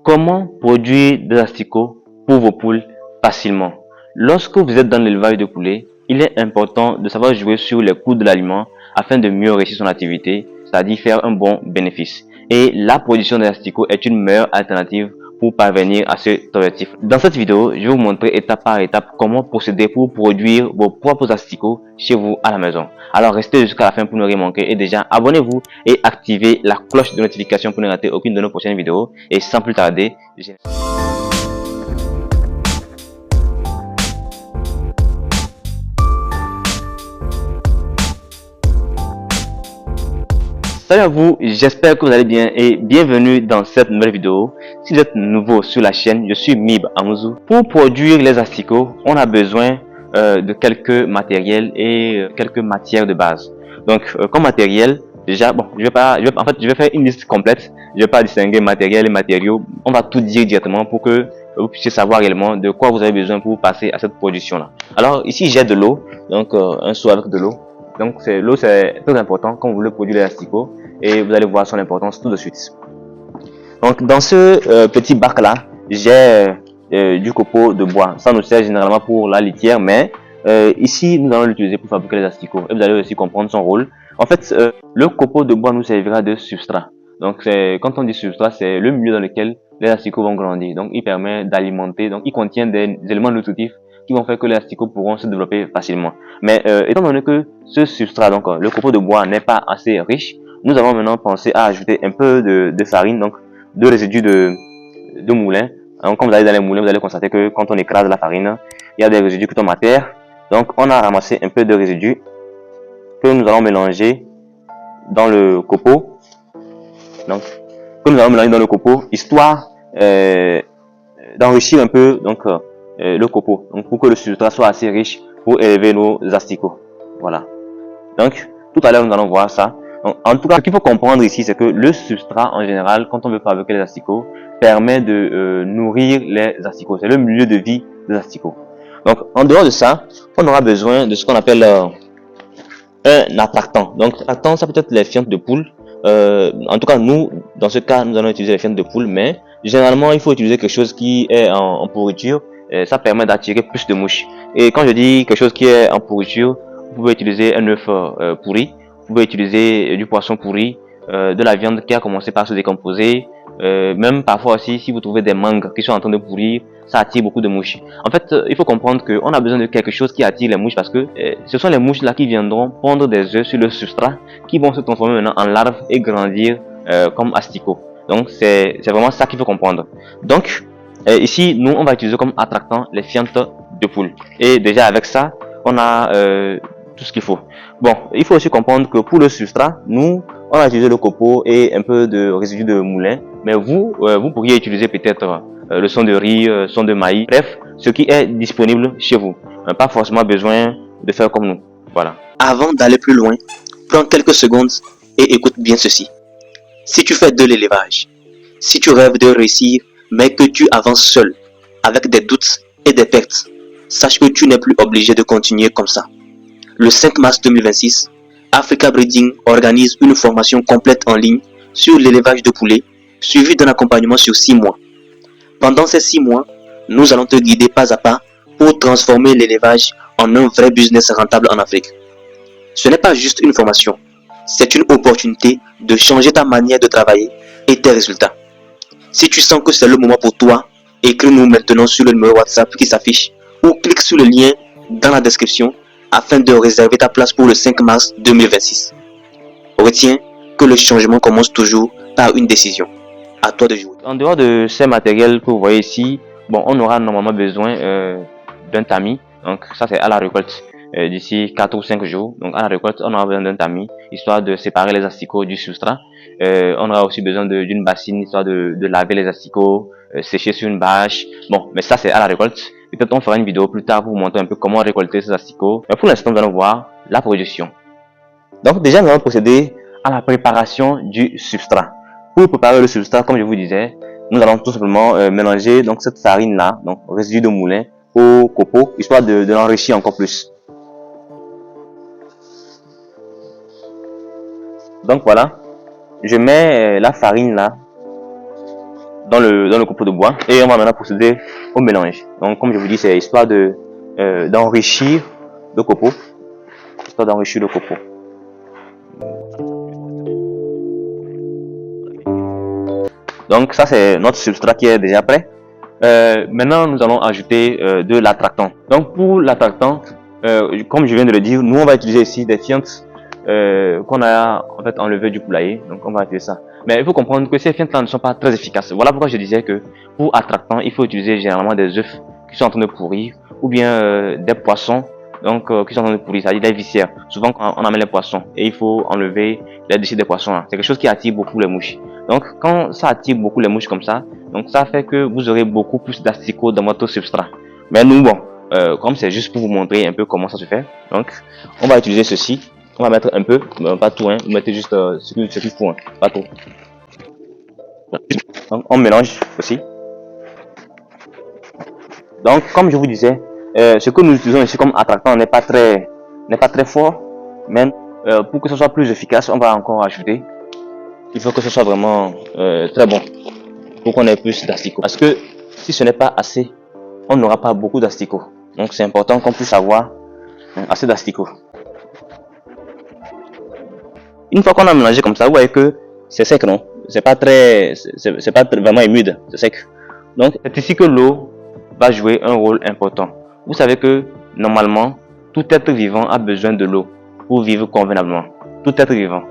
Comment produire des asticots pour vos poules facilement? Lorsque vous êtes dans l'élevage de poulets, il est important de savoir jouer sur les coûts de l'aliment afin de mieux réussir son activité, c'est-à-dire faire un bon bénéfice. Et la production des asticots est une meilleure alternative pour parvenir à cet objectif. Dans cette vidéo, je vais vous montrer étape par étape comment procéder pour produire vos propres asticots chez vous à la maison. Alors restez jusqu'à la fin pour ne rien manquer et déjà abonnez-vous et activez la cloche de notification pour ne rater aucune de nos prochaines vidéos. Et sans plus tarder, salut à vous, j'espère que vous allez bien et bienvenue dans cette nouvelle vidéo. Si vous êtes nouveau sur la chaîne, je suis Mib Amouzou. Pour produire les asticots, on a besoin de quelques matériels et quelques matières de base. Donc comme matériel, déjà, bon, je vais faire une liste complète. Je vais pas distinguer matériel et matériaux. On va tout dire directement pour que vous puissiez savoir réellement de quoi vous avez besoin pour passer à cette production là. Alors ici j'ai de l'eau, donc un seau avec de l'eau. Donc l'eau c'est très important quand vous voulez produire les asticots et vous allez voir son importance tout de suite. Donc dans ce petit bac là, j'ai du copeau de bois. Ça nous sert généralement pour la litière, mais ici nous allons l'utiliser pour fabriquer les asticots et vous allez aussi comprendre son rôle. En fait, le copeau de bois nous servira de substrat. Donc quand on dit substrat, c'est le milieu dans lequel les asticots vont grandir. Donc il permet d'alimenter, donc il contient des éléments nutritifs qui vont faire que les asticots pourront se développer facilement. Mais étant donné que ce substrat, donc le copeau de bois n'est pas assez riche, nous allons maintenant penser à ajouter un peu de farine, donc de résidus de moulin. Donc quand vous allez dans les moulins, vous allez constater que quand on écrase la farine, il y a des résidus qui tombent à terre. Donc on a ramassé un peu de résidus que nous allons mélanger dans le copeau. Donc que nous allons mélanger dans le copeau, histoire d'enrichir un peu donc le copeau, donc pour que le substrat soit assez riche pour élever nos asticots. Voilà. Donc tout à l'heure nous allons voir ça. Donc, en tout cas, ce qu'il faut comprendre ici, c'est que le substrat en général, quand on veut fabriquer les asticots, permet de nourrir les asticots. C'est le milieu de vie des asticots. Donc en dehors de ça, on aura besoin de ce qu'on appelle un attractant. Donc attractant, ça peut être les fientes de poule. En tout cas, nous, dans ce cas, nous allons utiliser les fientes de poule, mais généralement, il faut utiliser quelque chose qui est en pourriture. Ça permet d'attirer plus de mouches. Et quand je dis quelque chose qui est en pourriture, vous pouvez utiliser un œuf pourri, vous pouvez utiliser du poisson pourri, de la viande qui a commencé par se décomposer, même parfois aussi si vous trouvez des mangues qui sont en train de pourrir, ça attire beaucoup de mouches. En fait, il faut comprendre qu'on a besoin de quelque chose qui attire les mouches parce que ce sont les mouches là qui viendront pondre des œufs sur le substrat qui vont se transformer maintenant en larves et grandir comme asticots. Donc c'est vraiment ça qu'il faut comprendre. Donc ici, nous on va utiliser comme attractant les fientes de poule. Et déjà avec ça, on a tout ce qu'il faut. Bon, il faut aussi comprendre que pour le substrat, nous, on a utilisé le copeau et un peu de résidus de moulin. Mais vous, vous pourriez utiliser peut-être le son de riz, son de maïs. Bref, ce qui est disponible chez vous. Pas forcément besoin de faire comme nous. Voilà. Avant d'aller plus loin, prends quelques secondes et écoute bien ceci. Si tu fais de l'élevage, si tu rêves de réussir, mais que tu avances seul, avec des doutes et des pertes, sache que tu n'es plus obligé de continuer comme ça. Le 5 mars 2026, Africa Breeding organise une formation complète en ligne sur l'élevage de poulets, suivie d'un accompagnement sur 6 mois. Pendant ces 6 mois, nous allons te guider pas à pas pour transformer l'élevage en un vrai business rentable en Afrique. Ce n'est pas juste une formation, c'est une opportunité de changer ta manière de travailler et tes résultats. Si tu sens que c'est le moment pour toi, écris-nous maintenant sur le numéro WhatsApp qui s'affiche ou clique sur le lien dans la description afin de réserver ta place pour le 5 mars 2026. Retiens que le changement commence toujours par une décision. À toi de jouer. En dehors de ces matériels que vous voyez ici, bon, on aura normalement besoin d'un tamis. Donc ça c'est à la récolte d'ici 4 ou 5 jours. Donc à la récolte, on aura besoin d'un tamis, histoire de séparer les asticots du substrat. On aura aussi besoin d'une bassine, histoire de laver les asticots, sécher sur une bâche. Bon, mais ça c'est à la récolte. Peut-être on fera une vidéo plus tard pour vous montrer un peu comment récolter ces asticots. Mais pour l'instant, nous allons voir la production. Donc déjà, nous allons procéder à la préparation du substrat. Pour préparer le substrat, comme je vous disais, nous allons tout simplement mélanger donc cette farine là, donc résidu de moulin, au copeau, histoire de l'enrichir encore plus. Donc voilà, je mets la farine là dans le copeau de bois et on va maintenant procéder au mélange. Donc comme je vous dis, c'est histoire de d'enrichir le copeau, histoire d'enrichir le copeau. Donc ça c'est notre substrat qui est déjà prêt. Maintenant nous allons ajouter de l'attractant. Donc pour l'attractant, comme je viens de le dire, nous on va utiliser ici des fientes qu'on a en fait enlevé du poulailler. Donc on va utiliser ça. Mais il faut comprendre que ces fientes là ne sont pas très efficaces. Voilà pourquoi je disais que pour attractant, il faut utiliser généralement des œufs qui sont en train de pourrir ou bien des poissons donc qui sont en train de pourrir, c'est-à-dire des viscères. Souvent quand on amène les poissons et il faut enlever les déchets des poissons là. C'est quelque chose qui attire beaucoup les mouches. Donc quand ça attire beaucoup les mouches comme ça, donc ça fait que vous aurez beaucoup plus d'asticots dans votre substrat. Mais nous bon, comme c'est juste pour vous montrer un peu comment ça se fait, donc on va utiliser ceci. On va mettre un peu, pas tout, hein. Vous mettez juste ce qu'il faut, hein. Pas tout. Donc on mélange aussi. Donc comme je vous disais, ce que nous utilisons ici comme attractant n'est pas très fort, mais pour que ce soit plus efficace, on va encore ajouter. Il faut que ce soit vraiment très bon pour qu'on ait plus d'asticots. Parce que si ce n'est pas assez, on n'aura pas beaucoup d'asticots. Donc c'est important qu'on puisse avoir assez d'asticots. Une fois qu'on a mélangé comme ça, vous voyez que c'est sec, non? C'est pas vraiment humide, c'est sec. Donc c'est ici que l'eau va jouer un rôle important. Vous savez que normalement, tout être vivant a besoin de l'eau pour vivre convenablement. Tout être vivant.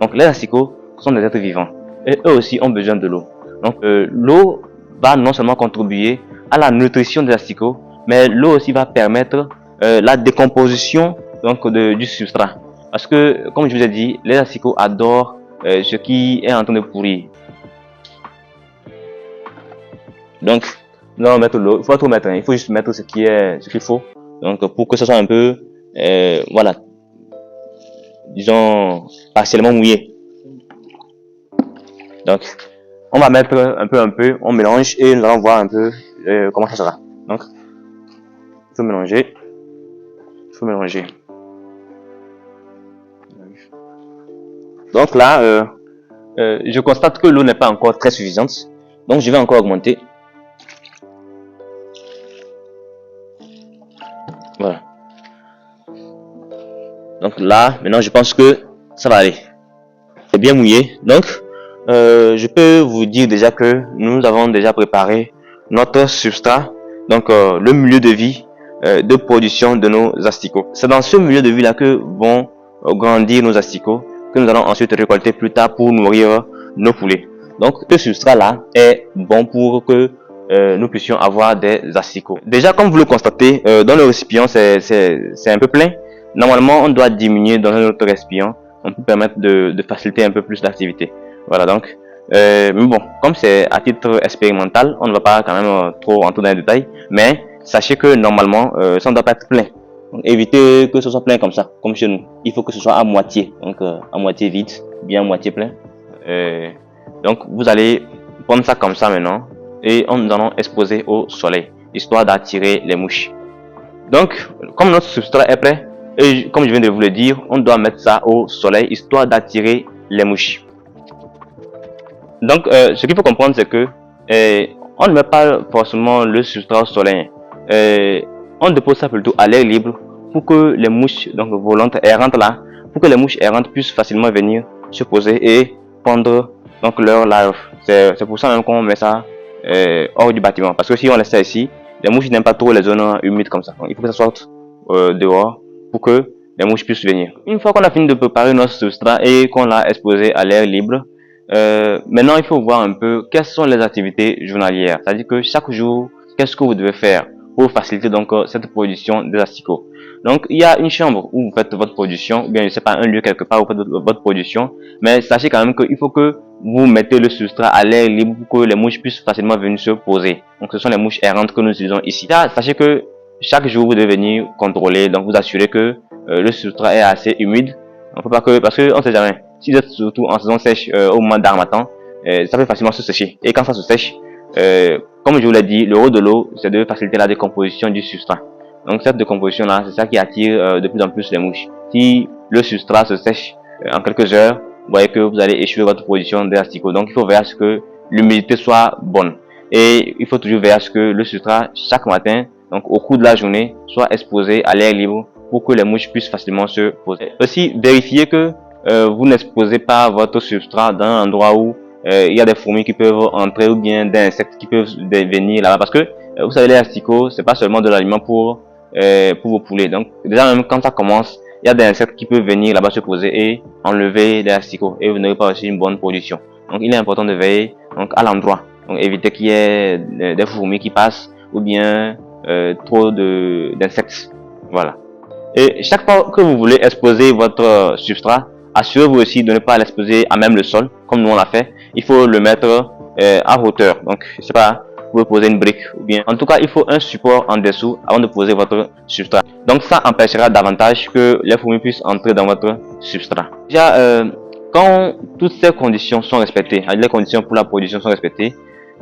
Donc les asticots sont des êtres vivants et eux aussi ont besoin de l'eau. Donc l'eau va non seulement contribuer à la nutrition des asticots, mais l'eau aussi va permettre la décomposition donc du substrat. Parce que comme je vous ai dit, les asticots adorent ce qui est en train de pourrir. Donc nous allons mettre l'eau. Il faut pas tout mettre, hein. Il faut juste mettre ce qu'il faut. Donc pour que ce soit un peu voilà, disons partiellement mouillé. Donc on va mettre un peu, on mélange et nous allons voir un peu comment ça sera. Donc il faut mélanger, Donc là je constate que l'eau n'est pas encore très suffisante, donc je vais encore augmenter. Voilà. Donc là maintenant je pense que ça va aller. C'est bien mouillé. Donc je peux vous dire déjà que nous avons déjà préparé notre substrat, donc le milieu de vie de production de nos asticots. C'est dans ce milieu de vie là que vont grandir nos asticots, que nous allons ensuite récolter plus tard pour nourrir nos poulets. Donc ce substrat là est bon pour que nous puissions avoir des asticots. Déjà comme vous le constatez, dans le récipient c'est un peu plein. Normalement on doit diminuer dans un autre récipient. On peut permettre de faciliter un peu plus l'activité. Voilà donc. Mais bon, comme c'est à titre expérimental, on ne va pas quand même trop entrer dans les détails. Mais sachez que normalement, ça ne doit pas être plein. Donc, évitez que ce soit plein comme ça, comme chez nous. Il faut que ce soit à moitié, donc à moitié vide, bien à moitié plein. Donc vous allez prendre ça comme ça maintenant et nous allons exposer au soleil, histoire d'attirer les mouches. Donc, comme notre substrat est prêt, et comme je viens de vous le dire, on doit mettre ça au soleil, histoire d'attirer les mouches. Donc, ce qu'il faut comprendre, c'est que on ne met pas forcément le substrat au soleil. On dépose ça plutôt à l'air libre pour que les mouches donc volantes errantes là, pour que les mouches errantes puissent facilement venir se poser et pondre donc leurs larves. C'est pour ça même qu'on met ça hors du bâtiment. Parce que si on laisse ça ici, les mouches n'aiment pas trop les zones humides comme ça. Donc, il faut que ça sorte dehors pour que les mouches puissent venir. Une fois qu'on a fini de préparer notre substrat et qu'on l'a exposé à l'air libre, maintenant il faut voir un peu quelles sont les activités journalières. C'est-à-dire que chaque jour, qu'est-ce que vous devez faire pour faciliter donc cette production des asticots. Donc il y a une chambre où vous faites votre production, ou bien je sais pas, un lieu quelque part où vous faites votre production, mais sachez quand même qu'il faut que vous mettez le substrat à l'air libre pour que les mouches puissent facilement venir se poser. Donc ce sont les mouches errantes que nous utilisons ici. Là, sachez que chaque jour vous devez venir contrôler, donc vous assurer que le substrat est assez humide. On peut pas que, parce que on sait jamais, si vous êtes surtout en saison sèche au moment d'harmattan, ça peut facilement se sécher. Et quand ça se sèche, comme je vous l'ai dit, le rôle de l'eau, c'est de faciliter la décomposition du substrat. Donc cette décomposition là, c'est ça qui attire de plus en plus les mouches. Si le substrat se sèche en quelques heures, vous voyez que vous allez échouer votre production des asticots. Donc il faut veiller à ce que l'humidité soit bonne. Et il faut toujours veiller à ce que le substrat, chaque matin, donc au cours de la journée, soit exposé à l'air libre pour que les mouches puissent facilement se poser. Aussi, vérifiez que vous n'exposez pas votre substrat dans un endroit où il y a des fourmis qui peuvent entrer ou bien des insectes qui peuvent venir là-bas. Parce que vous savez, les asticots, c'est pas seulement de l'aliment pour vos poulets. Donc déjà même quand ça commence, il y a des insectes qui peuvent venir là-bas se poser et enlever les asticots et vous n'aurez pas aussi une bonne production. Donc il est important de veiller donc à l'endroit. Donc éviter qu'il y ait des fourmis qui passent ou bien trop d'insectes. Voilà. Et chaque fois que vous voulez exposer votre substrat, assurez-vous aussi de ne pas l'exposer à même le sol, comme nous on l'a fait. Il faut le mettre à hauteur. Donc, je sais pas, vous pouvez poser une brique ou bien. En tout cas, il faut un support en dessous avant de poser votre substrat. Donc, ça empêchera davantage que les fourmis puissent entrer dans votre substrat. Déjà, quand toutes ces conditions sont respectées, les conditions pour la production sont respectées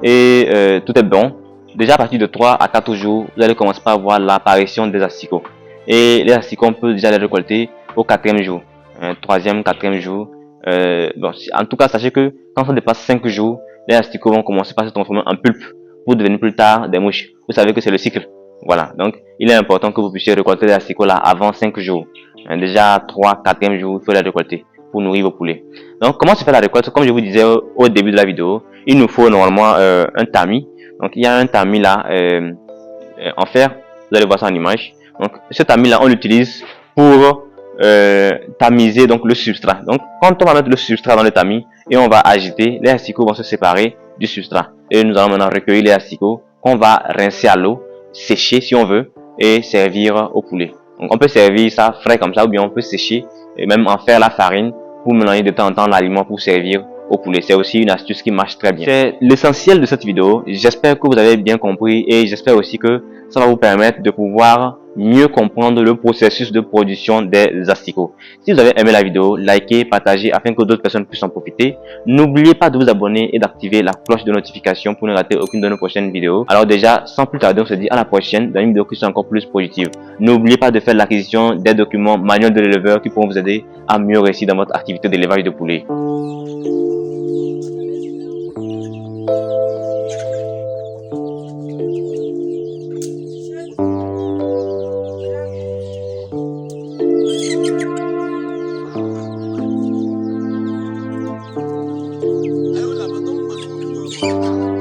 et tout est bon, déjà à partir de 3 à 4 jours, vous allez commencer à voir l'apparition des asticots. Et les asticots, on peut déjà les récolter au 4e jour, 3e, 4e jour. Bon, en tout cas, sachez que quand ça dépasse 5 jours, les asticots vont commencer par se transformer en pulpe pour devenir plus tard des mouches. Vous savez que c'est le cycle. Voilà, donc il est important que vous puissiez récolter les asticots là avant 5 jours. Déjà 3, 4e jour, il faut les récolter pour nourrir vos poulets. Donc comment se fait la récolte? Comme je vous disais au début de la vidéo, il nous faut normalement un tamis. Donc il y a un tamis là en fer, vous allez voir ça en image. Donc ce tamis là on l'utilise pour tamiser donc le substrat. Donc quand on va mettre le substrat dans le tamis et on va agiter, les asticots vont se séparer du substrat. Et nous allons maintenant recueillir les asticots qu'on va rincer à l'eau, sécher si on veut et servir au poulet. Donc on peut servir ça frais comme ça ou bien on peut sécher et même en faire la farine pour mélanger de temps en temps l'aliment pour servir au poulet. C'est aussi une astuce qui marche très bien. C'est l'essentiel de cette vidéo. J'espère que vous avez bien compris et j'espère aussi que ça va vous permettre de pouvoir mieux comprendre le processus de production des asticots. Si vous avez aimé la vidéo, likez, partagez afin que d'autres personnes puissent en profiter. N'oubliez pas de vous abonner et d'activer la cloche de notification pour ne rater aucune de nos prochaines vidéos. Alors déjà, sans plus tarder, on se dit à la prochaine dans une vidéo qui sera encore plus positive. N'oubliez pas de faire l'acquisition des documents manuels de l'éleveur qui pourront vous aider à mieux réussir dans votre activité d'élevage de poulets. Thank you.